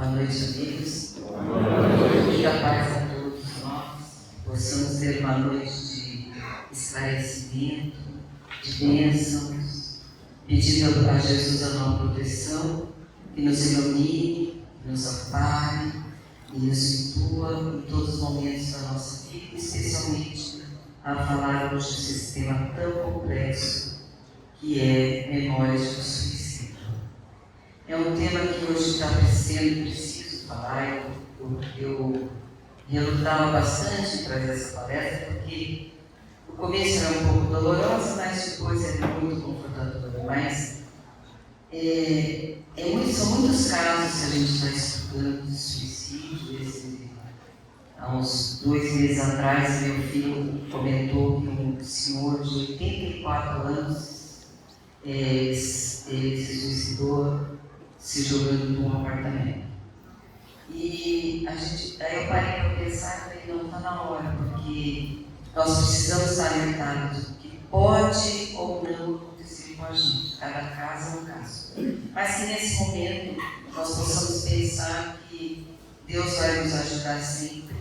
Boa noite, amigos. Boa noite. Muita paz a todos nós. Possamos ter uma noite de esclarecimento, de bênçãos, pedindo a Jesus a nossa proteção, que nos ilumine, nos ampare e nos intua em todos os momentos da nossa vida, especialmente a falar hoje desse tema tão complexo que é memórias do suicídio. É um tema que hoje está sendo preciso falar. Eu relutava bastante em trazer essa palestra, porque o começo era um pouco doloroso, mas depois é muito confortador. Mas são muitos casos que a gente está estudando de suicídio. Há uns 2 meses atrás, meu filho comentou que um senhor de 84 anos ele se suicidou se jogando num apartamento. E aí eu parei para pensar e falei, não, está na hora, porque nós precisamos estar alertados do que pode ou não acontecer com a gente. Cada caso é um caso. Mas que nesse momento nós possamos pensar que Deus vai nos ajudar sempre,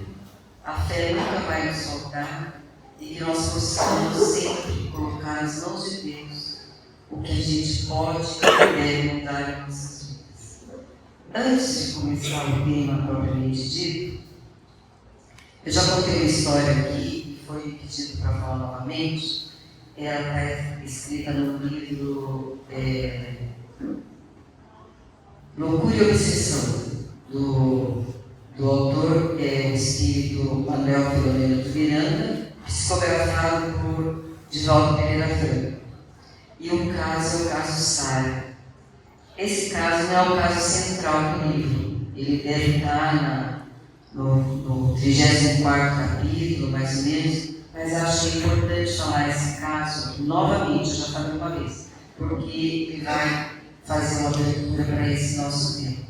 a fé nunca vai nos faltar, e que nós possamos sempre colocar nas mãos de Deus o que a gente pode e deve mudar em nossas vidas. Antes de começar o tema propriamente dito, eu já contei uma história aqui, que foi pedido para falar novamente. Ela está escrita no livro Loucura e Obsessão, do autor, o espírito Manuel Filomeno de Miranda, psicografado por Divaldo Pereira Franco. E o caso é o caso Sara. Esse caso não é o caso central do livro. Ele deve estar no 34º capítulo, mais ou menos, mas acho importante falar esse caso novamente, eu já falei uma vez, porque ele vai fazer uma abertura para esse nosso tema.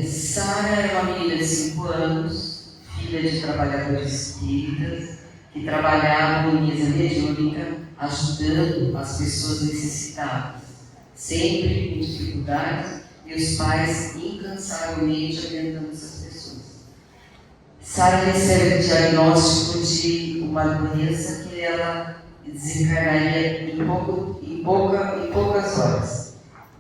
Sara era uma menina de 5 anos, filha de trabalhadores espíritas, que trabalhavam em mesa mediúnica, ajudando as pessoas necessitadas, sempre com dificuldades, e os pais incansavelmente orientando essas pessoas. Sara recebe o diagnóstico de uma doença que ela desencarnaria em poucas horas.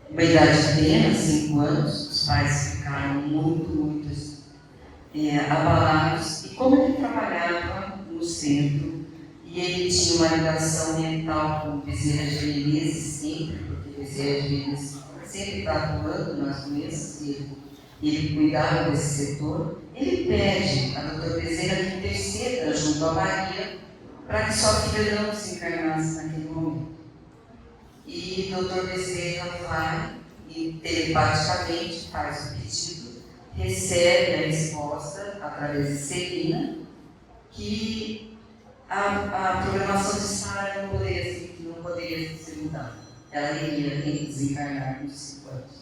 Uma idade pequena, 5 anos, os pais ficaram muito abalados. E como ele trabalhava no centro, e ele tinha uma ligação mental com Bezerra de Menezes sempre, porque Bezerra de Menezes sempre está atuando nas doenças e ele cuidava desse setor, ele pede a doutora Bezerra que interceda junto a Maria para que sua filha não desencarnasse naquele momento. E o doutor Bezerra vai e telepaticamente faz o pedido, recebe a resposta através de Celina, que a programação de Sara não poderia ser mudada. Ela iria desencarnar com 5 anos.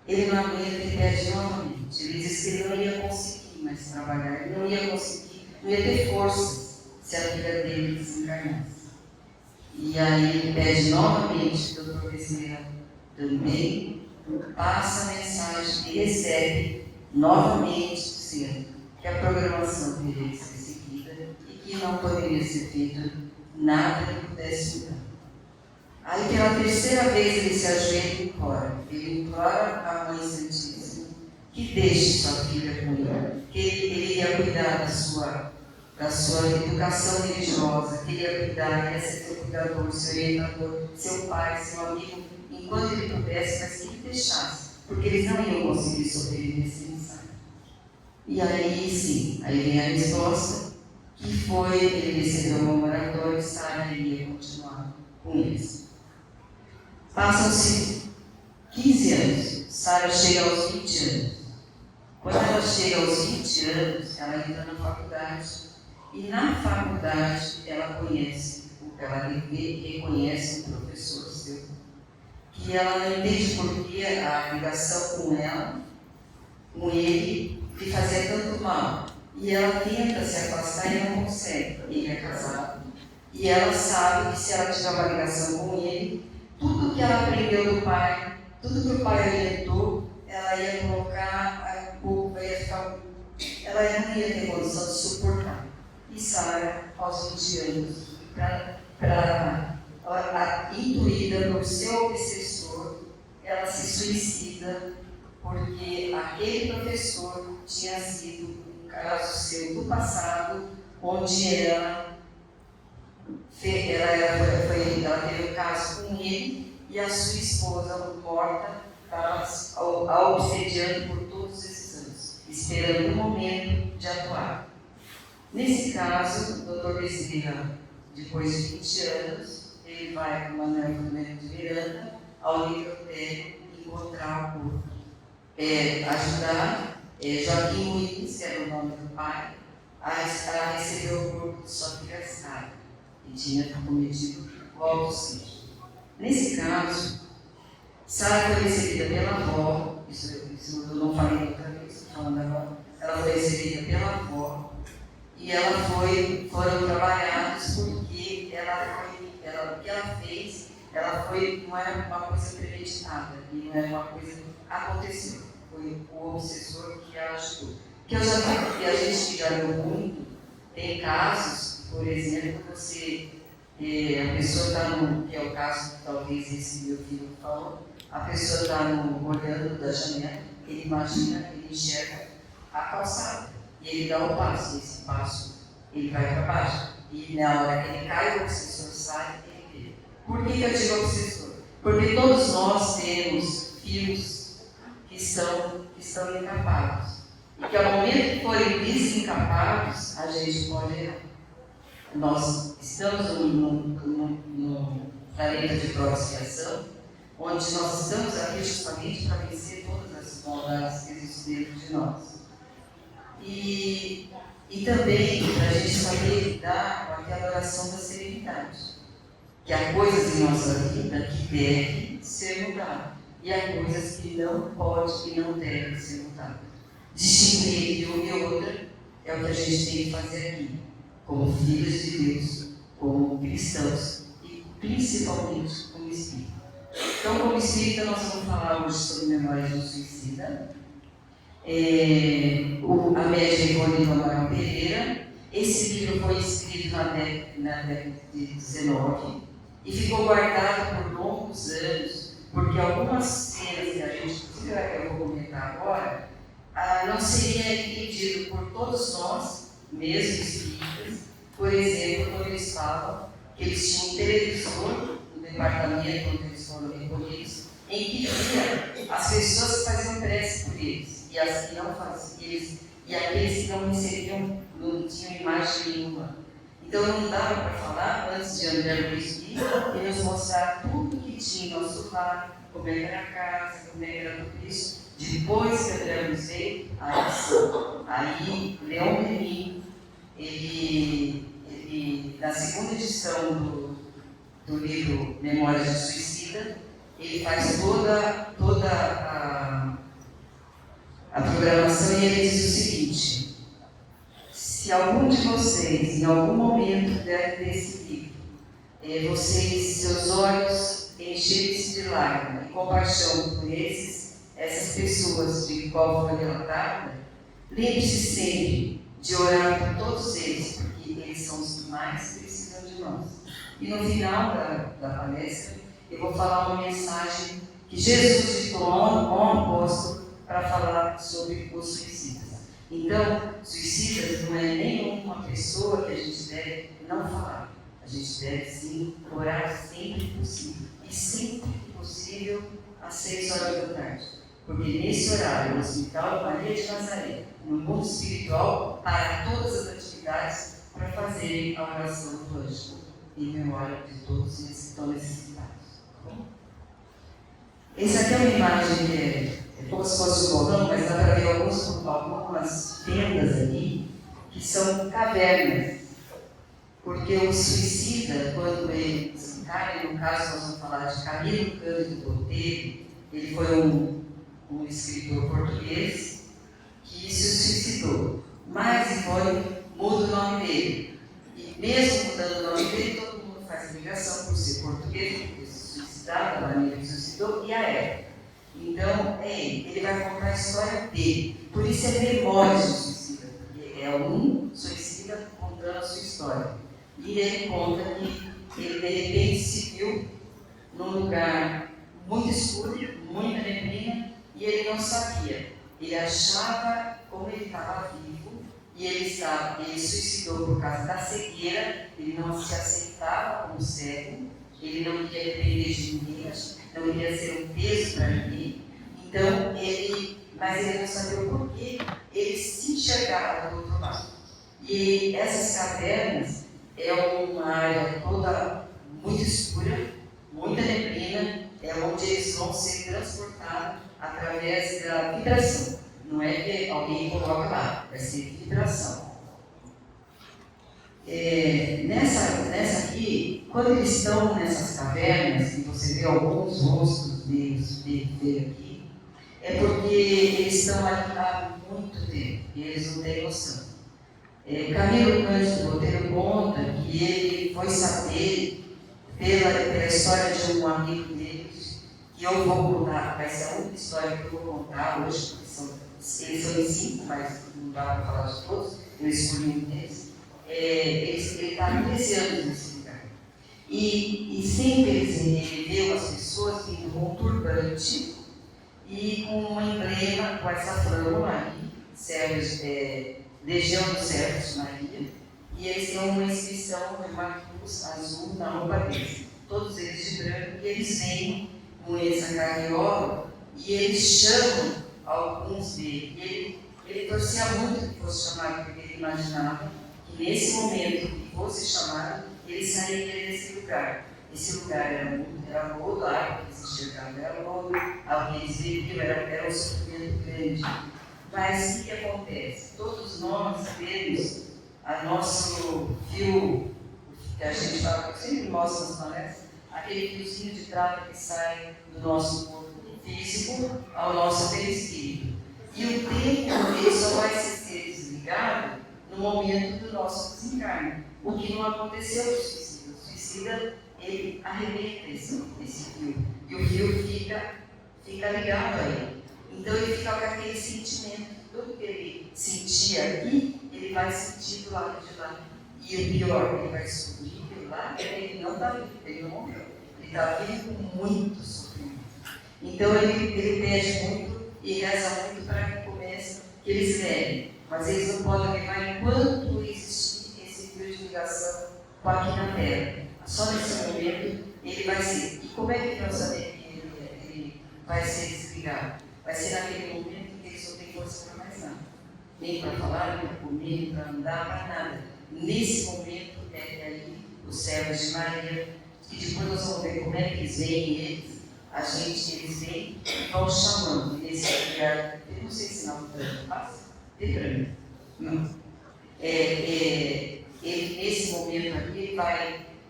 Ele não aguenta e pede novamente. Ele diz que ele não ia conseguir mais trabalhar, ele não ia conseguir, não ia ter forças se a filha dele desencarnasse. E aí ele pede novamente, o doutor Bezerra também passa a mensagem e recebe novamente dizendo que a programação teria que ser seguida e que não poderia ser feito nada que pudesse mudar. Aí pela 3ª vez ele se ajoelha e implora. Ele implora à Mãe Santíssima que deixe sua filha com ele, que ele ia cuidar da sua educação religiosa, que ele ia cuidar, ele ia ser seu cuidador, seu orientador, seu pai, seu amigo, enquanto ele pudesse, mas que ele deixasse, porque eles não iam conseguir sobreviver sem Sara. E aí sim, aí vem a resposta, que foi, ele recebeu uma moratória e Sara iria continuar com eles. Passam-se 15 anos, Sara chega aos 20 anos. Quando ela chega aos 20 anos, ela entra na faculdade, e na faculdade ela reconhece um professor seu, que ela não entende por que a ligação com ele, lhe fazia tanto mal. E ela tenta se afastar e não consegue. Ele é casado. E ela sabe que se ela tiver uma ligação com ele, tudo que ela aprendeu do pai, tudo que o pai orientou, ela ia colocar a culpa, ela não ia ter condição de suportar. E Sara, aos 20 anos, intuída por seu obsessor, ela se suicida, porque aquele professor tinha sido um caso seu do passado, onde ela teve um caso com ele e a sua esposa morta estava a obsediando por todos esses anos, esperando o momento de atuar. Nesse caso, o Dr. Bezerra, depois de 20 anos, ele vai com Manuel Filomeno de Miranda ao necrotério encontrar o corpo. Ajudar Joaquim Luiz, que era o nome do pai, a receber o corpo de sua filha Sara, que tinha cometido o autocídio. Nesse caso, Sara foi recebida pela avó, isso eu não falei outra vez, estou falando agora, ela foi recebida pela avó e foram trabalhados porque o que ela fez, não era uma coisa premeditada, e não era uma coisa que aconteceu, foi o obsessor que a ajudou. Que eu já vi, e a gente já viu muito, tem casos, por exemplo, a pessoa está que é o caso que talvez esse meu filho falou, a pessoa está olhando da janela, ele imagina, ele enxerga a calçada, e ele dá um passo, e esse passo ele vai para baixo, e na hora que ele cai, o obsessor sai e ele vê. Por que eu digo obsessor? Porque todos nós temos filhos que estão encapados, e que ao momento que forem desencapados, a gente pode errar. Nós estamos num planeta de procriação, onde nós estamos aqui justamente para vencer todas as maldades que existem dentro de nós. E também para a gente saber lidar com aquela oração da serenidade, que há coisas em nossa vida que devem ser mudadas, e há coisas que não podem e não devem ser mudadas. Distinguir entre uma e outra é o que a gente tem que fazer aqui, como filhos de Deus, como cristãos e principalmente como espírita. Então, como espírita, nós vamos falar hoje sobre Memórias de um Suicida. A média Ivone do Amaral Pereira. Esse livro foi escrito na década de 19 e ficou guardado por longos anos, porque algumas cenas que a gente, que eu vou comentar agora, não seria entendido por todos nós, mesmo espíritas. Por exemplo, quando eles falam que eles tinham um televisor no departamento onde eles foram recolhidos, em que via as pessoas que faziam prece por eles, e as que não faziam, e aqueles que não recebiam, não tinham imagem nenhuma. Então não dava para falar antes de André Luiz Guimarães e nos mostrar tudo que tinha em nosso lar, como é que era a casa, como é que era tudo isso. Depois que André Luiz veio, aí Leon Denis, ele, na segunda edição do livro Memórias de Suicida, ele faz toda a programação e ele diz o seguinte: se algum de vocês, em algum momento desse livro, seus olhos encherem-se de lágrimas e compaixão por essas pessoas de qual foi relatada, lembre-se sempre de orar por todos eles, porque eles são os que mais precisam de nós. E no final da palestra, eu vou falar uma mensagem que Jesus ditou a um apóstolo para falar sobre os suicidas. Então, suicidas não é nenhuma pessoa que a gente deve não falar. A gente deve sim orar sempre que possível. E sempre que possível, às 6 horas da tarde. Porque nesse horário, no Hospital Maria de Nazaré, no mundo espiritual, para todas as atividades para fazerem a oração do anjo, em memória de todos eles que estão necessitados. Essa aqui é uma imagem que é como se fosse um balão, mas dá para ver algumas fendas ali, que são cavernas. Porque o suicida, quando ele desencarna, no caso nós vamos falar de Camilo Cândido Botelho, ele foi um escritor português que se suicidou. Mas Ivone muda o nome dele. E mesmo mudando o nome dele, todo mundo faz ligação por ser português, porque se suicidar da maneira que se suicidou, e a época. Então, ele vai contar a história dele. Por isso é Memórias do Suicida, porque é um suicida contando a sua história. E ele conta que ele de repente se viu num lugar muito escuro, muita neblina, e ele não sabia. Ele achava como ele estava vivo, e ele suicidou por causa da cegueira, ele não se aceitava como cego, ele não queria depender de ninguém, não queria ser um peso para ninguém. Então, mas ele não sabia o porquê, ele se enxergava do outro lado. E essas cavernas é uma área toda muito escura, muita neblina, é onde eles vão ser transportados através da vibração. Não é que alguém coloca lá, vai ser vibração. Nessa aqui, quando eles estão nessas cavernas, e você vê alguns rostos deles aqui, é porque eles estão ali há muito tempo, e eles não têm noção. Camilo Cândido Botelho conta que ele foi saber pela história de um amigo dele, que eu vou contar, vai ser a única história que eu vou contar hoje, porque eles são em 5, mas não dá para falar de todos, eu escolhi um deles. Ele está há 13 anos nesse lugar. E sempre ele viu as pessoas vindo com um turbante e com um emblema, com essa flâmula ali, Legião dos Servos de Maria, e eles têm uma inscrição de uma cruz azul na roupa deles, todos eles de branco, e eles vêm com essa carriola e eles chamam alguns dele. E ele torcia muito que fosse chamado, porque ele imaginava que nesse momento que fosse chamado, ele sairia desse lugar. Esse lugar era lodo, a água que eles enxergavam era lodo, ao que eles viviam era um sofrimento grande. Mas o que acontece? Todos nós temos a nosso fio, que a gente fala, que eu sempre mostro nas palestras, aquele fiozinho de prata que sai do nosso corpo físico ao nosso perispírito. E o tempo ele só vai ser desligado no momento do nosso desencarne. O que não aconteceu com o suicida. O suicida, ele arrebenta esse fio. E o fio fica ligado a ele. Então ele fica com aquele sentimento, tudo que ele sentia aqui, ele vai sentir do lado de lá. E o pior, ele vai descobrir que lá ele não está vivo, ele não morreu. Ele está vivo com muito sofrimento. Então ele pede muito e reza muito para que comece, que eles levem. Mas eles não podem levar enquanto existir esse fio de ligação com aqui na Terra. Só nesse momento ele vai ser. E como é que nós sabemos que ele vai ser desligado? Vai ser naquele momento em que ele só tem força para mais nada. Nem para falar, nem para comer, nem para andar, para nada. Nesse momento é que aí os servos de Maria, que depois nós vamos ver como é que eles veem eles vêm e vão chamando. Nesse lugar, eu não sei se não passa, tem para mim. Não. Ele, nesse momento aqui,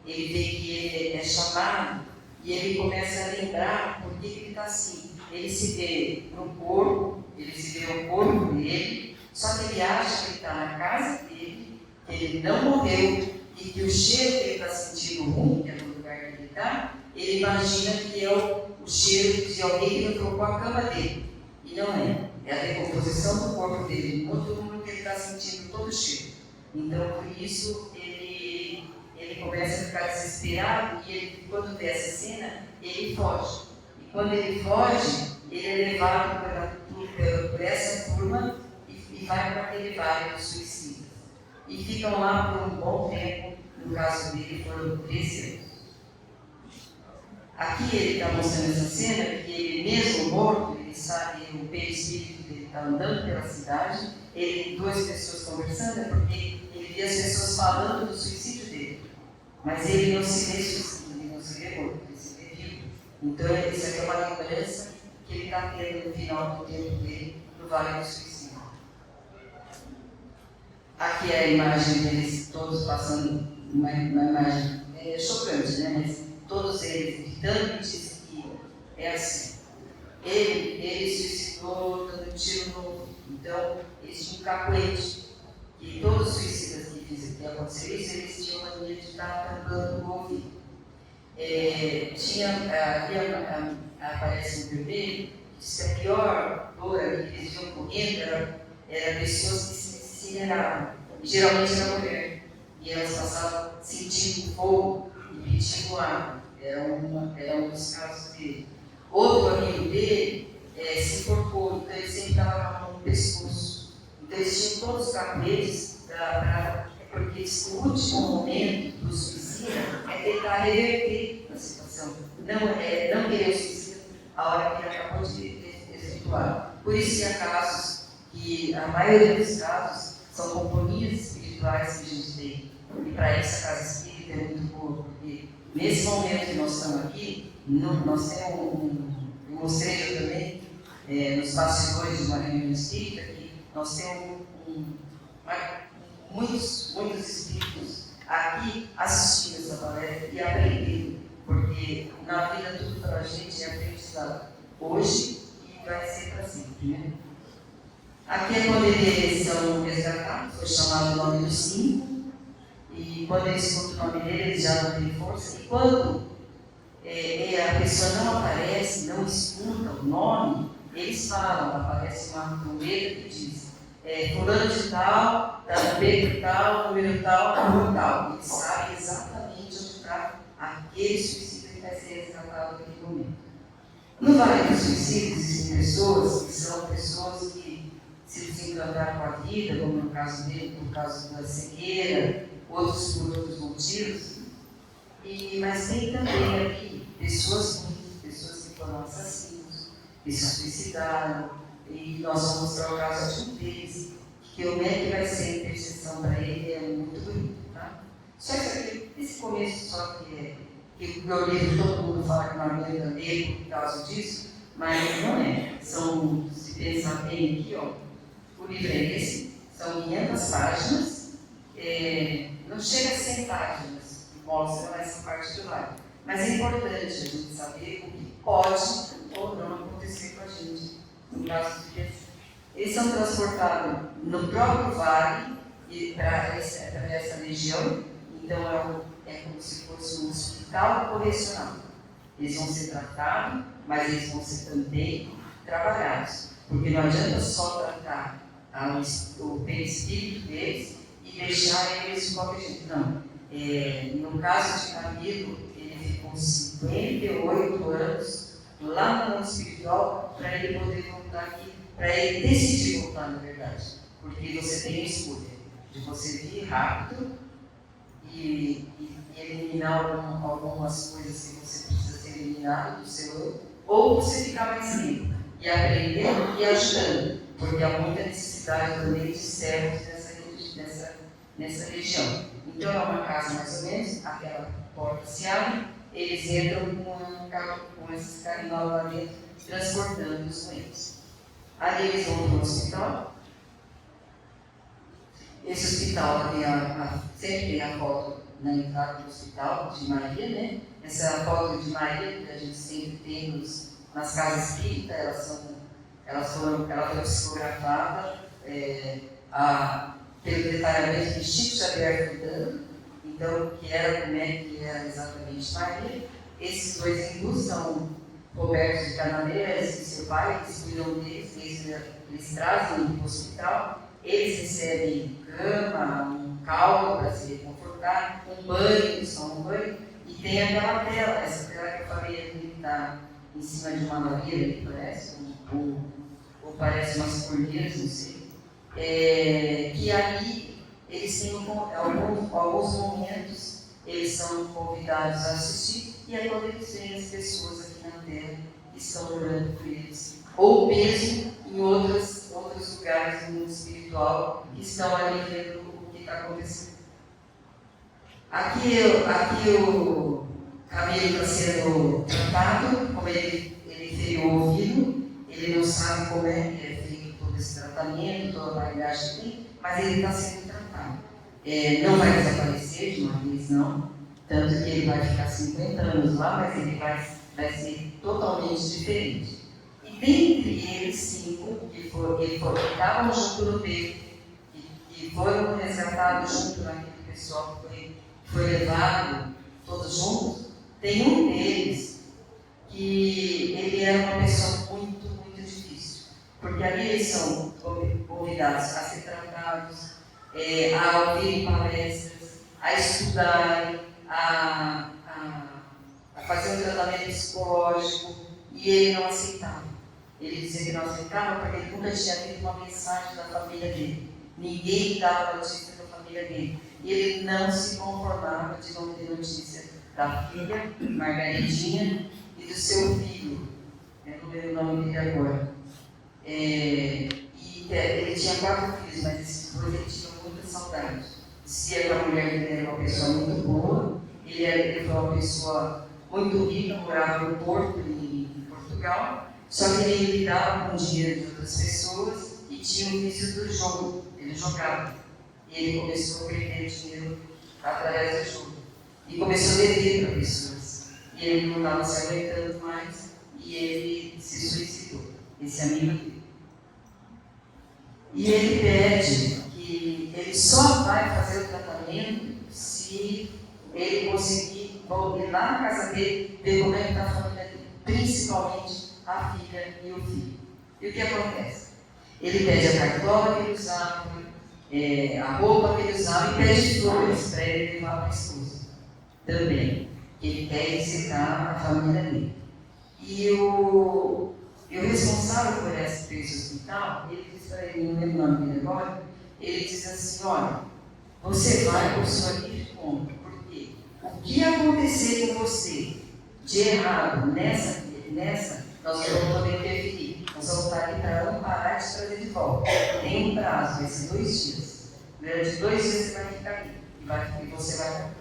ele vê que ele é chamado e ele começa a lembrar por que ele está assim. Ele se vê no corpo, ele se vê o corpo dele, só que ele acha que ele está na casa dele, que ele não morreu e que o cheiro que ele está sentindo ruim, que é no lugar que ele está, ele imagina que é o cheiro de alguém que não trocou a cama dele. E não é. É a decomposição do corpo dele, muito que ele está sentindo todo o cheiro. Então, por isso, ele começa a ficar desesperado e quando vê essa cena, ele foge. Quando ele foge, ele é levado por essa turma e vai para aquele vale dos suicidas. E ficam lá por um bom tempo, no caso dele foram 13 anos. Aqui ele está mostrando essa cena, que ele mesmo morto, ele sabe, o perispírito dele está andando pela cidade, duas pessoas conversando, é porque ele vê as pessoas falando do suicídio dele. Mas ele não se vê suicida, ele não se vê morto, ele se vê vivo. Então, isso aqui é uma lembrança que ele está tendo no final do tempo dele no Vale do Suicídio. Aqui é a imagem deles todos passando, uma imagem chocante, né? Mas todos eles gritando e dizem que é assim. Ele suicidou dando um tiro novo. Então, eles tinham um cacoete. E todos os suicidas que aconteceu isso, eles tinham a mania de estar tampando o ouvido. Tinha a aparece no vermelho, diz que a pior dor que eles iam correndo era pessoas que se incineravam. E geralmente era mulher. E elas passavam sentindo fogo e pedindo água. Era um dos casos dele. Outro amigo dele se enforcou, então ele sempre estava com a mão no pescoço. Então eles tinham todos os capacetes porque o último momento do suicida é tentar reverter a situação. Não querer o suicídio a hora que ele acabou de efetuar. Por isso que há casos que, a maioria dos casos, são companhias espirituais que a gente tem. E para isso a casa espírita é muito boa, porque nesse momento que nós estamos aqui, nós temos eu mostrei também, nos bastidores de uma reunião espírita, que nós temos muitos espíritos aqui assistindo essa palestra e aprendendo, porque na vida tudo para a gente é aprendizado hoje e vai ser para sempre, né? Aqui é quando eles são resgatados, foi chamado o nome dos 5, e quando eles escutam o nome dele, eles já não têm força, e quando a pessoa não aparece, não escuta o nome, eles falam, aparece uma letra que diz fulano de tal, está no peito tal, número tal, número tal. Eles sabem exatamente onde está aquele suicídio que vai ser resgatado naquele momento. No Vale dos Suicídios existem pessoas que são pessoas que se desencantaram com a vida, como no caso dele, por causa da cegueira, outros por outros motivos. Mas tem também aqui pessoas que foram assassinos, que se suicidaram, e nós vamos mostrar o caso de um deles, que como é que vai ser a intercessão para ele é muito bonito, tá? Só que esse começo só que o livro todo mundo fala que não aguenta ler por causa disso, mas não é. Se pensar bem aqui, ó, o livro é esse, são 500 páginas, não chega a 100 páginas, mostra essa parte do lado. Mas é importante a gente saber o que pode ou não acontecer com a gente no caso de que eles são transportados no próprio vale para essa região, então é como se fosse um hospital correcional. Eles vão ser tratados, mas eles vão ser também trabalhados, porque não adianta só tratar o perispírito deles e deixar eles de qualquer jeito, não. No caso de Camilo, ele ficou 58 anos lá no mundo espiritual para ele poder voltar aqui, para ele decidir voltar, na verdade, porque você tem a escolha de você vir rápido e eliminar algumas coisas que você precisa ser eliminado do seu eu, ou você ficar mais tempo e aprendendo e ajudando, porque há muita necessidade também de servos nessa região. Então é uma casa mais ou menos, aquela porta se abre, eles entram com esses carinhos lá dentro, transportando os doentes. Ali eles vão para o hospital. Esse hospital sempre tem a foto na entrada do hospital de Maria, né? Essa foto de Maria que a gente sempre tem nas casas espíritas, ela foi psicografada pelo detalhamento de Chico Xavier cuidando, então como é que era exatamente Maria. Esses dois hindus são cobertos de canadeiras, e seu pai, eles cuidam deles, eles trazem para o hospital, eles recebem cama, um caldo para se reconfortar, um banho, eles tomam um banho, e tem aquela tela, essa tela que eu falei ali, que está em cima de uma lareira, que parece, ou parece umas cordeiras, não sei. Que ali eles têm alguns momentos, eles são convidados a assistir, e é quando eles veem as pessoas aqui na Terra que estão orando por eles, ou mesmo em outros lugares do mundo espiritual que estão ali vendo o que está acontecendo. Aqui o Camilo está sendo tratado, como ele feriu o ouvido, ele não sabe como é que é feito todo esse tratamento, toda a bagagem que tem, mas ele está sendo tratado. Não vai desaparecer de uma vez, não, tanto que ele vai ficar 50 anos lá, mas ele vai ser totalmente diferente. E dentre eles 5 que estavam junto no peito, que foram resgatados junto naquele pessoal que foi levado todos juntos, tem um deles que ele era uma pessoa muito, muito difícil. Porque ali eles são convidados a ser tratados, a ouvir palestras, a estudarem, a fazer um tratamento psicológico, e ele não aceitava. Ele dizia que não aceitava porque ele nunca tinha visto uma mensagem da família dele. Ninguém dava notícia da família dele. E ele não se conformava de não ter notícia da filha, Margaretinha, e do seu filho. Eu não lembro o nome dele agora. Ele tinha 4 filhos, mas esses 2 ele tinha muita saudade. Dizia que a mulher dele era uma pessoa muito boa, ele foi uma pessoa muito rica, morava no Porto, em Portugal, só que ele lidava com o dinheiro de outras pessoas e tinha o vício do jogo. Ele jogava. E ele começou a perder dinheiro através do jogo. E começou a dever para pessoas. E ele não estava se aguentando mais e ele se suicidou, esse amigo dele. E ele pede que ele só vai fazer o tratamento se ele conseguir ir lá na casa dele, ver como é que está a família dele, principalmente a filha e o filho. E o que acontece? Ele pede a cartola que ele usava, a roupa que ele usava, e pede flores para ele levar para a esposa também, que ele quer visitar a família dele. E o responsável por esse hospital, ele diz para ele, não lembro o nome dele agora, ele diz assim: olha, você vai por sua livre conta, porque o que acontecer com você de errado nessa nós não vamos poder interferir. Nós vamos estar aqui para amparar e te trazer de volta. Tem um prazo, vai ser 2 dias. Durante 2 dias você vai ficar aqui e você vai voltar.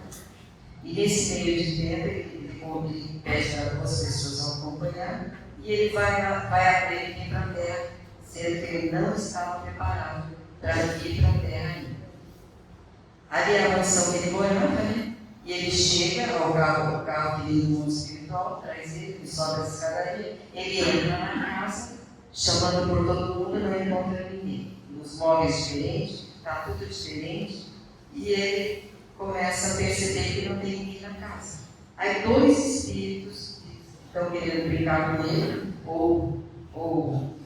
E nesse meio de tempo, ele pede para algumas pessoas acompanhar e ele vai aprender a vir para a Terra, sendo que ele não estava preparado para vir para a Terra ainda. Ali é a mansão que ele morava, né? E ele chega ao carro que vem do mundo espiritual, traz ele sobe a escadaria, ele entra na casa, chamando por todo mundo e não encontra ninguém. Os móveis diferentes, está tudo diferente, e ele começa a perceber que não tem ninguém na casa. Aí 2 espíritos que estão querendo brincar com ele, ou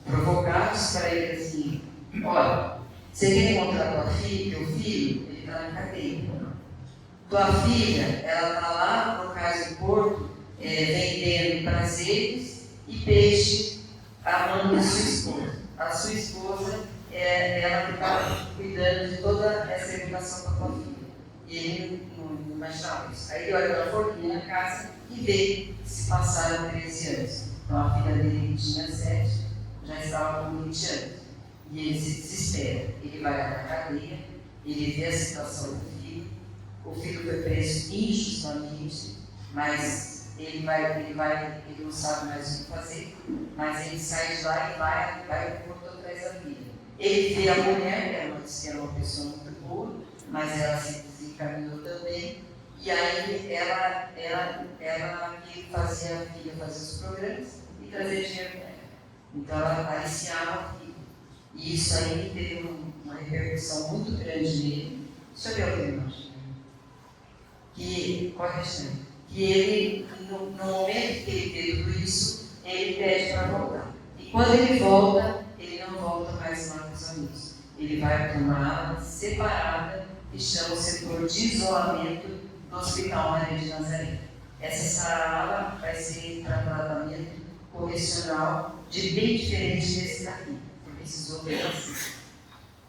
provocados para ele assim: olha, você quer encontrar tua filha, teu filho? Ele está na cadeia. Tua filha, ela está lá no cais do porto, vendendo prazeres e peixe à mão da sua esposa. A sua esposa é ela que está cuidando de toda essa educação para a tua filha. E ele não imaginava isso. Aí ele olha para a forquinha na casa e vê que se passaram 13 anos. Então a filha dele, que tinha 7, já estava com 20 anos. E ele se desespera. Ele vai lá para a cadeia, ele vê a situação do filho. O filho foi preso injustamente, mas ele não sabe mais o que fazer, mas ele sai de lá e vai por atrás da filha. Ele vê a mulher, ela disse que era uma pessoa muito boa, mas ela se desencaminhou também, e aí ela que fazia a filha fazer os programas e trazer dinheiro para ela. Então ela aliciava a filha. E isso aí teve uma repercussão muito grande nele. Deixa eu ver o que ele acha. Que ele, no momento que ele vê tudo isso, ele pede para voltar. E quando ele volta, ele não volta mais lá com os amigos. Ele vai para uma ala separada que chama o setor de isolamento do Hospital Maria de Nazaré. Essa ala vai ser para tratamento correcional bem diferente desse daqui, porque precisou ter assim.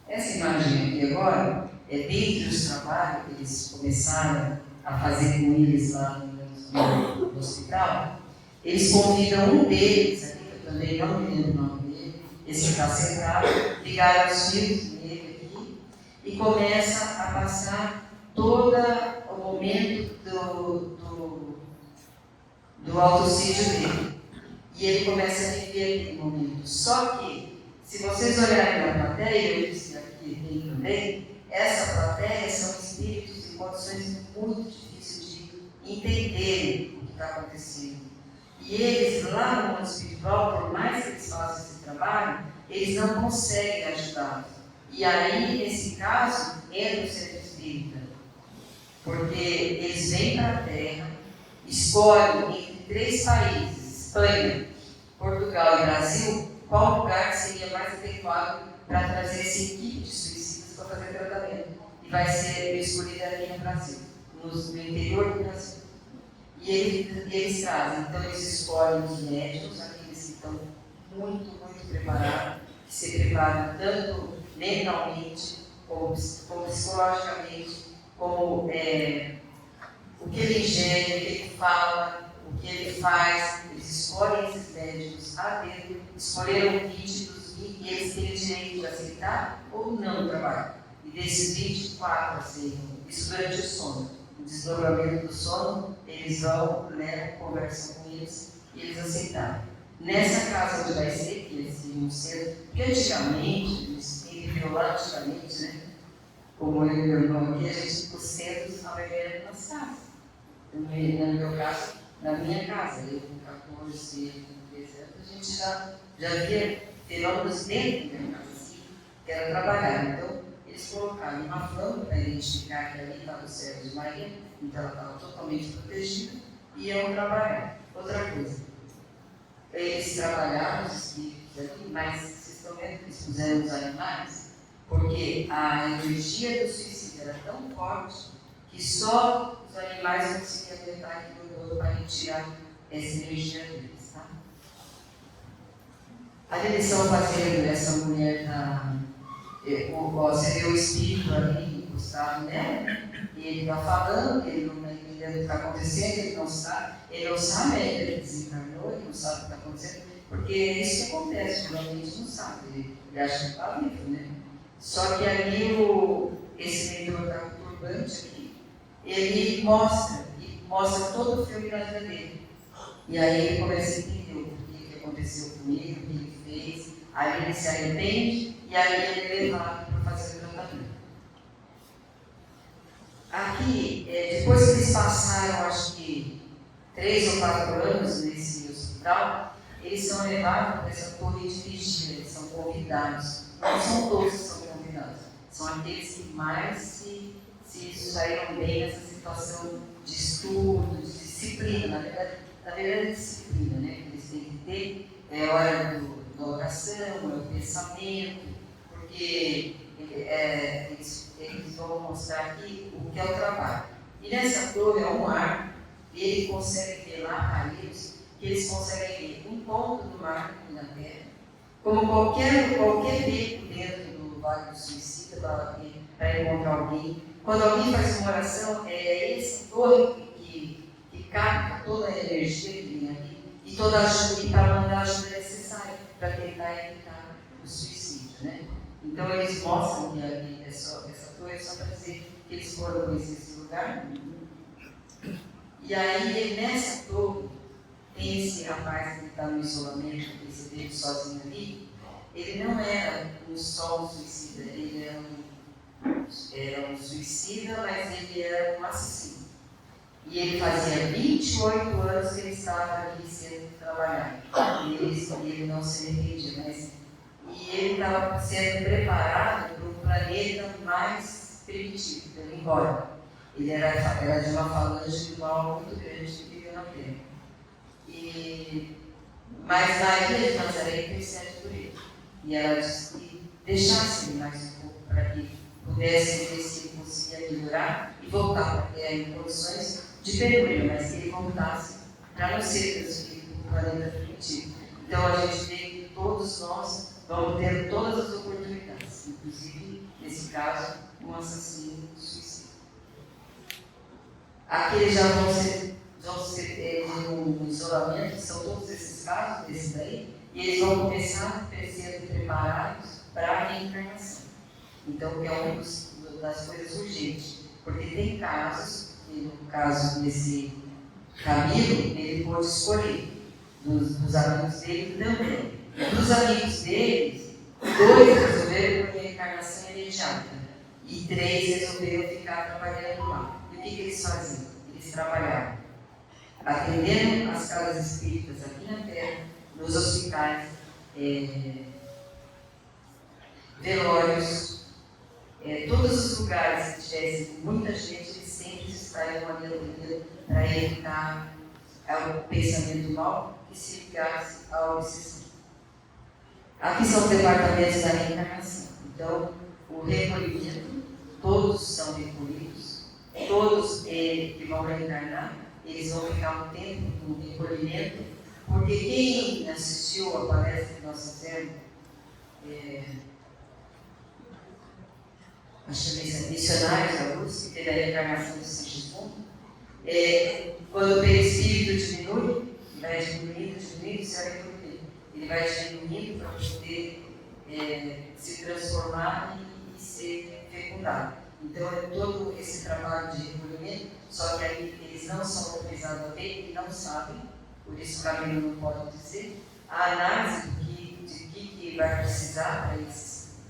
Essa imagem aqui agora é dentre os trabalhos que eles começaram a fazer com eles lá no hospital. Eles convidam um deles, aqui, que eu também não me lembro o nome dele, esse que está sentado, ligaram os fios nele aqui e começa a passar todo o momento do autocídio dele. E ele começa a viver aquele momento. Só que, se vocês olharem na plateia, eu disse aqui tem também, essa plateia são espíritos em condições muito difíceis de entenderem o que está acontecendo. E eles, lá no mundo espiritual, por mais que eles façam esse trabalho, eles não conseguem ajudá-los. E aí, nesse caso, entra o centro espírita. Porque eles vêm para a Terra, escolhem entre 3 países, Espanha, Portugal e Brasil, qual lugar que seria mais adequado para trazer essa equipe de suicidas para fazer tratamento? E vai ser escolhida aqui no Brasil, no interior do Brasil. E eles trazem, então eles escolhem os médicos, aqueles que estão muito preparados, que se preparam tanto mentalmente, como psicologicamente, como o que ele ingere, o que ele fala, o que ele faz. Eles escolhem esses médicos a dedo, escolheram 20 dos 20 e eles têm o direito de aceitar ou não o trabalho. E desses 24 aceitam, isso durante o sono. O desdobramento do sono, eles vão, conversam com eles e eles aceitaram. Nessa casa onde vai ser, que eles iam ser, porque antigamente, eles violaram antigamente, né? Como eu e meu irmão aqui, a gente, os centros, a maioria era nas casas. No meu caso, na minha casa, eu com 14, 13 anos, a gente já via fenômenos dentro da minha casa, assim, que era trabalhar. Então, eles colocaram uma flama para identificar que ali estava o servo de Maria, então ela estava totalmente protegida, e iam trabalhar. Outra coisa, eles trabalharam os espíritos ali, mas vocês estão vendo que eles puseram os animais, porque a energia do suicídio era tão forte que só os animais conseguiam aguentar aquilo para retirar essa energia deles. Tá? A eleição fazendo essa mulher você vê o espírito ali encostado nela, e ele está falando, ele não está entendendo o que está acontecendo, ele não sabe ainda, ele desencarnou, ele não sabe o que está acontecendo, porque é isso que acontece, geralmente não sabe, ele acha que está vivo, né? Só que ali esse mentor da turbante aqui, ele mostra todo o filme da vida dele. E aí ele começa a entender o que aconteceu com ele, o que ele fez, aí ele se arrepende e aí ele é levado para fazer o tratamento. Aqui, depois que eles passaram, acho que 3 ou 4 anos nesse hospital, eles são levados para essa torre de vigília, eles são convidados. Não são todos que são convidados, são aqueles que mais se saíram bem nessa situação de estudo, de disciplina. Na verdade é disciplina, né? Eles têm que ter hora da oração, o pensamento, porque eles vão mostrar aqui o que é o trabalho. E nessa torre é um mar, e ele consegue ver lá raízes, que eles conseguem ver um ponto do mar aqui na Terra, como qualquer beco dentro do Vale do Suicida para encontrar alguém. Quando alguém faz uma oração, é esse torre que capta toda a energia que vem aqui e toda a ajuda, e para mandar a ajuda necessária para tentar evitar o suicídio, né? Então eles mostram que ali essa torre é só para dizer que eles foram conhecer esse lugar. E aí nessa torre tem esse rapaz que está no isolamento, que você vê sozinho ali. Ele não era só um suicida, ele era um suicida, mas ele era um assassino. E ele fazia 28 anos que ele estava aqui sendo trabalhado. E ele não se arrependia, e ele estava sendo preparado para um planeta mais primitivo, para ele ir embora. Ele era de uma falange de mal muito grande que viveu na Terra. Mas a ilha de Nazaré intercede por ele. E ela disse que deixasse ele mais um pouco para que pudesse ver se ele conseguia melhorar e voltar, porque é em condições de perder, mas que ele voltasse para não ser transferido para o planeta primitivo. Então a gente vê que todos nós vamos ter todas as oportunidades, inclusive, nesse caso, um assassino suicida. Aqui eles já vão ser de um isolamento, são todos esses casos, desses daí, e eles vão começar a ser preparados para a reencarnação. Então, é uma das coisas urgentes, porque tem casos, e no caso desse Camilo, ele pôde escolher, dos amigos dele também. Dos amigos deles, 2 resolveram por reencarnação imediata, e 3 resolveram ficar trabalhando lá. E o que eles faziam? Eles trabalhavam atendendo as casas espíritas aqui na Terra, nos hospitais, velórios, todos os lugares que tivesse muita gente, eles sempre estavam ali para evitar o pensamento mal, que se ligasse ao obsessivo. Aqui são os departamentos da reencarnação. Então, o recolhimento, todos são recolhidos, todos que vão reencarnar, eles vão ficar um tempo no recolhimento, porque quem assistiu à palestra que nós fizemos, acho que é Missionários da Luz, que teve a reencarnação de Sigismundo, quando o perispírito diminui, vai diminuindo, você vai recolher. Ele vai diminuindo para poder se transformar e ser fecundado. Então, é todo esse trabalho de recolhimento, só que aí eles não são autorizados a ver e não sabem, por isso o caminho não pode dizer, a análise de que vai precisar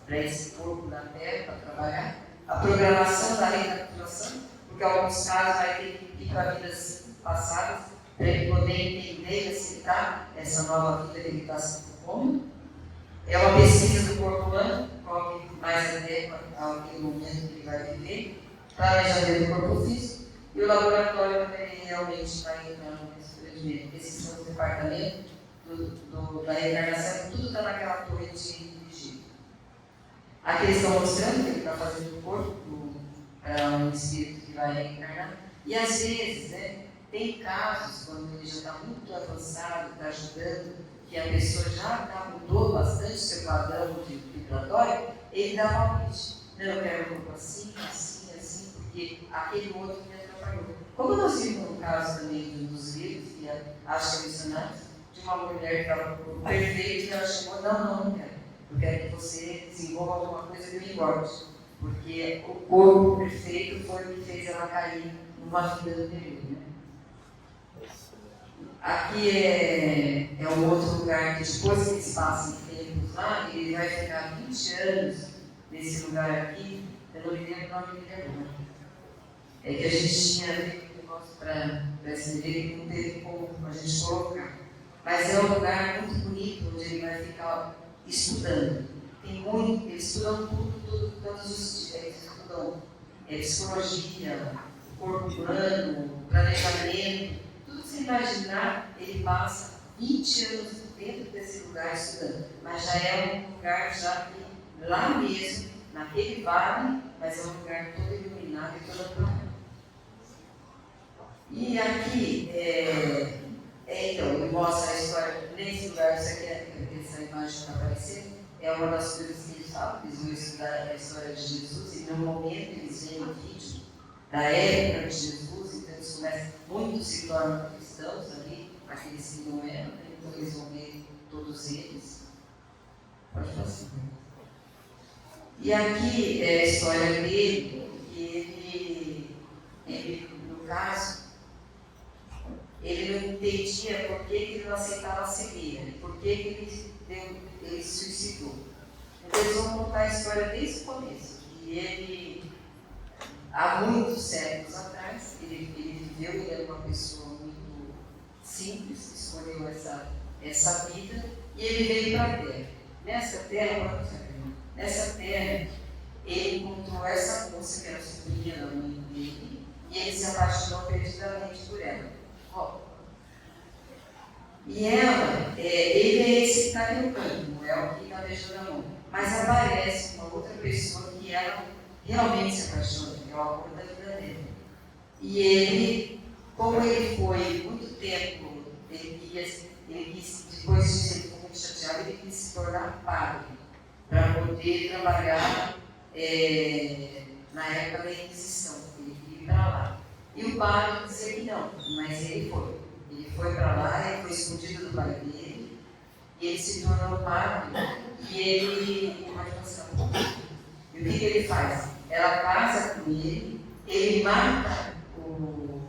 para esse corpo na Terra, para trabalhar, a programação da recapitulação, porque em alguns casos vai ter que ir para vidas passadas, para ele poder entender e aceitar essa nova vida que ele está se propondo. É uma pesquisa do corpo humano, qual que mais adequa ao momento que ele vai viver, planejamento do corpo físico, e o laboratório também realmente vai entrando nesse empreendimento. Esses são os departamentos da reencarnação, tudo está naquela torre de vigília. Aqui eles estão mostrando que ele está fazendo o corpo para um espírito que vai reencarnar, e às vezes, tem casos quando ele já está muito avançado, está ajudando, que a pessoa já mudou bastante seu padrão de vibratório, ele dá palpite. Não, eu quero um corpo assim, assim, assim, porque aquele outro me atrapalhou. Como nós vimos no caso também dos livros, que acho que é missionários, de uma mulher que estava com o corpo perfeito, e ela chegou, não quero. Eu quero que você desenvolva alguma coisa que eu engorde. Porque o corpo perfeito foi o que fez ela cair numa vida anterior. Aqui é um outro lugar que depois que eles passam tempos lá, ele vai ficar 20 anos nesse lugar aqui. Eu não me lembro o nome dele agora. É que a gente tinha feito um negócio para esse livro que não teve como a gente colocar. Mas é um lugar muito bonito onde ele vai ficar estudando. Tem muito, eles estudam tudo, todos os eles estudam psicologia, corpo humano, planejamento. Se imaginar, ele passa 20 anos dentro desse lugar estudando, mas já é um lugar já que, lá mesmo, naquele vale, mas é um lugar todo iluminado e todo apurado. E aqui, então, ele mostra a história nesse lugar, isso aqui, essa imagem que está aparecendo, é uma das coisas que eles falam, eles vão estudar a história de Jesus, e no momento eles veem o vídeo da época de Jesus, então eles começam, muitos se tornam cristãos ali, aqueles que não eram, então eles vão ver todos eles. Pode passar. E aqui é a história dele, que ele no caso, ele não entendia por que ele não aceitava a cegueira, por que ele se suicidou. Então eles vão contar a história desde o começo, que ele, há muitos séculos atrás, ele viveu, ele era uma pessoa muito simples, escolheu essa vida, e ele veio para a Terra. Nessa terra, ele encontrou essa moça, que era sobrinha da mãe dele, e ele se apaixonou perdidamente por ela. E ela, ele é esse que está aqui no canto, não é o que está beijando a mão. Mas aparece uma outra pessoa que ela realmente se apaixona, que é o amor da vida dele. E ele, como ele foi muito tempo, ele quis, depois de ser muito chateado, ele quis se tornar padre, para poder trabalhar na época da Inquisição. Ele queria ir para lá. E o padre dizia que não, mas ele foi. Ele foi para lá, ele foi escondido do pai dele, e ele se tornou padre, e ele pode passar um pouco. E o que ele faz? Ela casa com ele, ele mata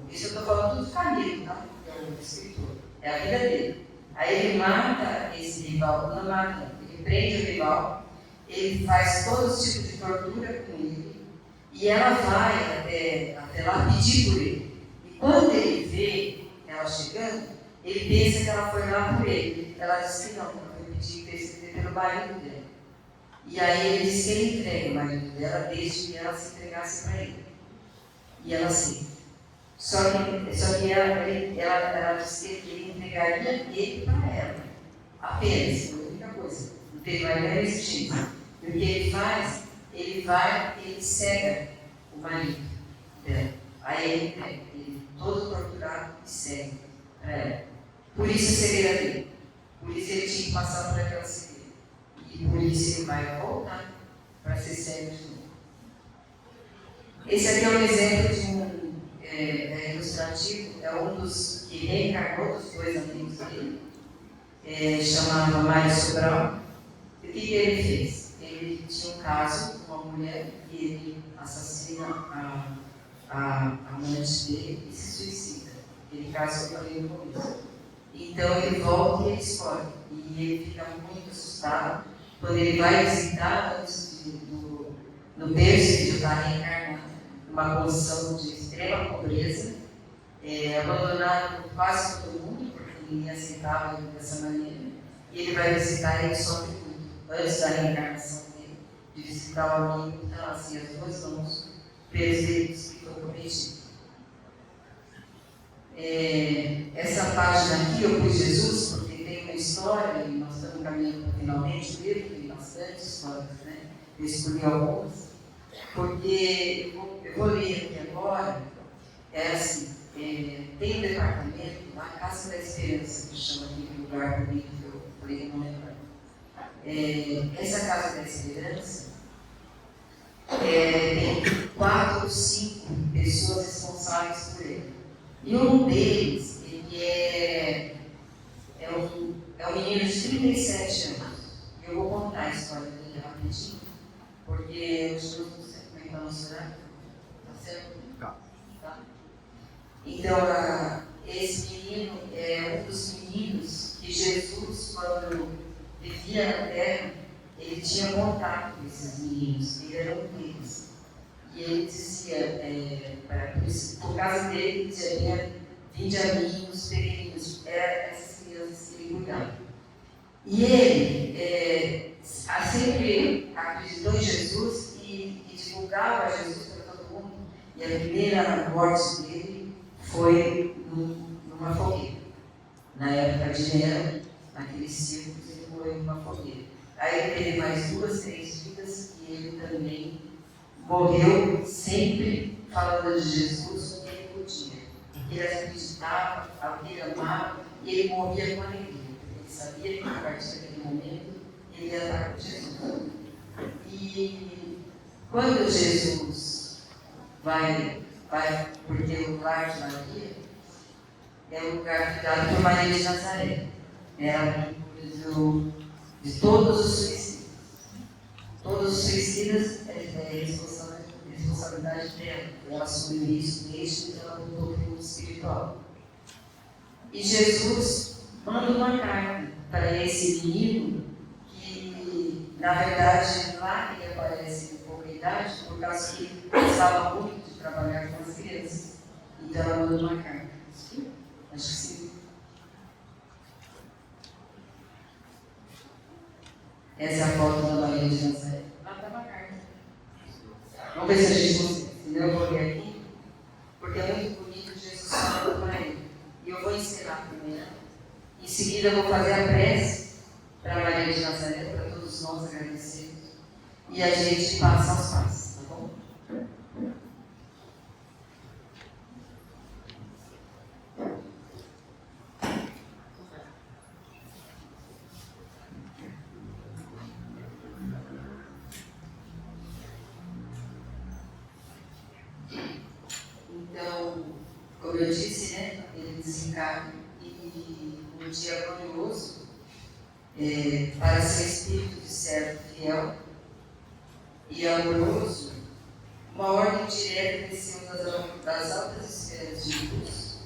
isso eu estou falando tudo do Camilo, tá? É o escritor, é a vida dele. Aí ele mata esse rival, não mata, ele prende o rival, ele faz todo tipo de tortura com ele, e ela vai até lá pedir por ele. E quando ele vê ela chegando, ele pensa que ela foi lá por ele. Ela diz que não, ela foi pedir pelo marido dela. E aí ele diz que ele entrega o marido dela desde que ela se entregasse para ele. E ela aceita. Só que ela disse que ele entregaria ele para ela. Apenas, foi a única coisa. Não teve mais nenhuma exigência. E o que ele faz? Ele vai, ele cega o marido dela. Aí ele entrega, ele todo torturado e cega para ela. Por isso a cegueira dele. Por isso ele tinha que passar por aquela cegueira. E por isso ele vai voltar para ser cego de novo. Esse aqui é um exemplo de um ilustrativo, é um dos que reencarnou dos dois amigos dele, chamava Mário Sobral. E o que ele fez? Ele tinha um caso com uma mulher e ele assassina a amante dele e se suicida. Aquele caso que eu falei no começo. Então ele volta e ele escolhe. E ele fica muito assustado quando ele vai visitar antes no berço que já está reencarnado, uma condição de extrema pobreza, abandonado por quase todo mundo, porque ninguém aceitava ele dessa maneira. E ele vai visitar e ele sofre muito. Antes da reencarnação dele, de visitar o amigo, então assim, as duas mãos presentes que foi prometido. Essa página aqui eu pus Jesus porque tem uma história, e nós estamos caminhando finalmente, o livro tem bastante histórias, né? Eu escolhi algumas, porque eu vou ler aqui agora, assim, tem um departamento, a Casa da Esperança, que chama aqui de lugar bonito, que eu falei que não lembro. Essa Casa da Esperança tem 4 ou 5 pessoas responsáveis por ele. E um deles, ele é um menino de 37 anos. E eu vou contar a história dele rapidinho, porque eu estou comentando o horário. Tá certo? Tá. Então, esse menino é um dos meninos que Jesus, quando vivia na terra, ele tinha contato com esses meninos, ele era um deles. E ele dizia, por causa dele, ele dizia, 20 amigos pequeninos, eram essas crianças que ele cuidava. E ele sempre acreditou em Jesus e divulgava Jesus para todo mundo. E a primeira morte dele foi numa fogueira. Na época de Nero, naqueles círculos, ele morreu numa fogueira. Aí ele teve mais 2, 3 vidas e ele também morreu sempre falando de Jesus o que ele podia. Ele acreditava, o que ele amava, e ele morria com alegria. Ele sabia que a partir daquele momento ele ia estar com Jesus. E quando Jesus vai porque o lar de Maria é um lugar cuidado por Maria de Nazaré. Ela de todos os suicidas. Todos os suicidas é responsabilidade dela. Ela assumiu isso desde que ela voltou para o mundo espiritual. E Jesus manda uma carta para esse menino que, na verdade, lá ele aparece com pouca idade, por causa que ele gostava muito de trabalhar com as crianças. Então ela manda uma carta. Acho que sim. Essa é a foto da Maria de Nazaré. Lá estava a carta. Vamos ver se a gente consegue. Senão eu vou ler aqui, porque é muito bonito Jesus falando para ele. E eu vou ensinar primeiro. Em seguida eu vou fazer a prece para Maria de Nazaré, para todos nós agradecermos. E a gente passa aos passos, tá bom? Então, como eu disse, né, ele desencarna e um dia glorioso, para ser espírito de servo fiel e amoroso, uma ordem direta desceu das altas esferas de luz,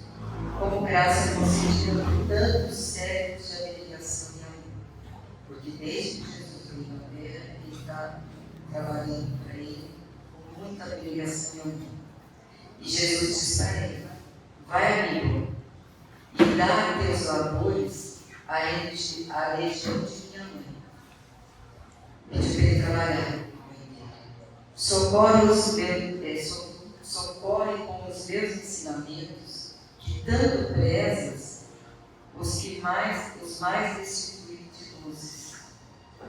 como graça concedida por tantos séculos de abnegação e amor. Porque desde que Jesus veio na terra, ele está trabalhando para ele com muita abnegação e amor. E Jesus disse para ele: vai, amigo, e dá em teus labores a legião de minha mãe. Pediu para ele trabalhar. Socorre com os meus ensinamentos que tanto prezas os mais destituídos de luzes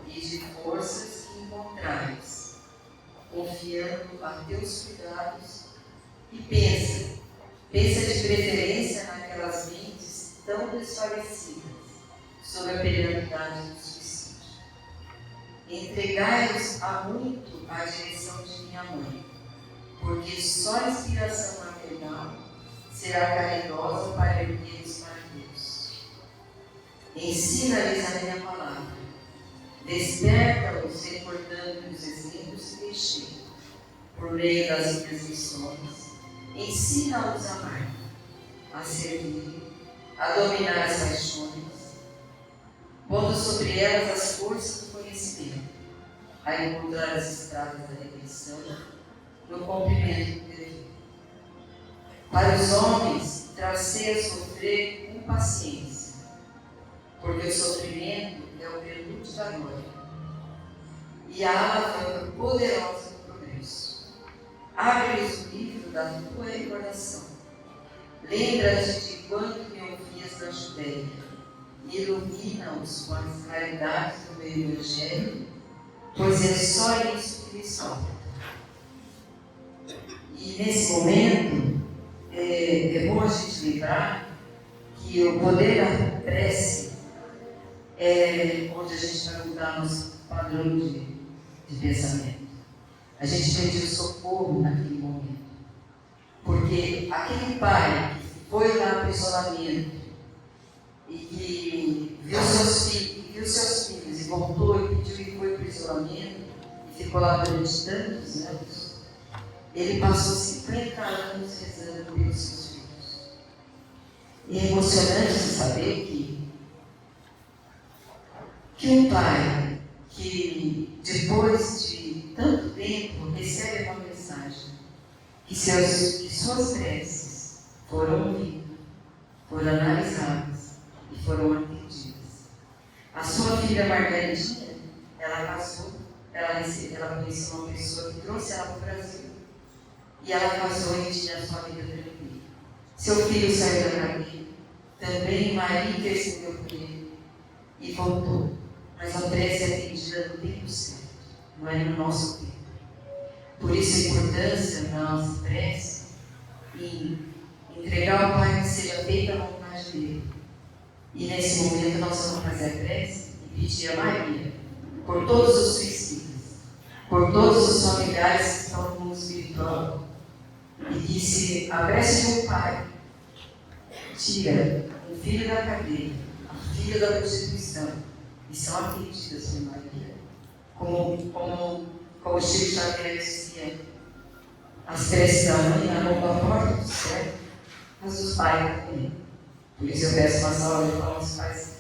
e de forças que encontrais, confiando a teus cuidados, e pensa de preferência naquelas mentes tão desfalecidas sob a perenidade do suicídio. Entregai-os a muito à direção de minha mãe, porque só a inspiração maternal será caridosa para erguê-los para Deus. Ensina-lhes a minha palavra, desperta-os recordando-lhes os exemplos que deixei, por meio das minhas lições. Ensina-os a amar, a servir, a dominar as paixões, pondo sobre elas as forças do conhecimento, a encontrar as estradas da redenção no cumprimento do dever. Para os homens, tracei a sofrer com paciência, porque o sofrimento é o prelúdio da glória e a alavanca poderosa do progresso. Abre-lhes o livro da tua recordação. Lembra-te de quando me ouvias na Judéia e ilumina-os com as claridades do meu Evangelho, pois é só isso que lhes falta. E nesse momento, é bom a gente lembrar que o poder da prece é onde a gente vai mudar nosso padrão de pensamento. A gente pede o socorro naquele momento. Porque aquele pai que foi lá para o isolamento e que viu seus filhos e voltou e pediu e foi para o isolamento e ficou lá durante tantos anos, ele passou 50 anos rezando pelos seus filhos. E é emocionante saber que um pai que depois de tanto tempo recebe uma mensagem que suas preces foram ouvidas, foram analisadas e foram atendidas. A sua filha Margaridinha, ela casou, ela conheceu uma pessoa que trouxe ela para o Brasil. E ela casou e tinha a sua vida tranquila. Seu filho saiu da cadeia, também Maria intercedeu por ele e voltou. Mas a prece é atendida no tempo certo, não é no nosso tempo. Por isso a importância da nossa prece em entregar ao Pai que seja feita a vontade dele. E nesse momento nós vamos fazer a prece e pedir a Maria por todos os suicidas, por todos os familiares que estão no mundo espiritual, e que se a prece do Pai tira o filho da cadeia, a filha da prostituição, e são atendidas por Maria, como o Chico Xavier dizia, as preces da mãe arrombam a porta do céu, mas os pais também. Por isso eu peço uma salva de palmas aos pais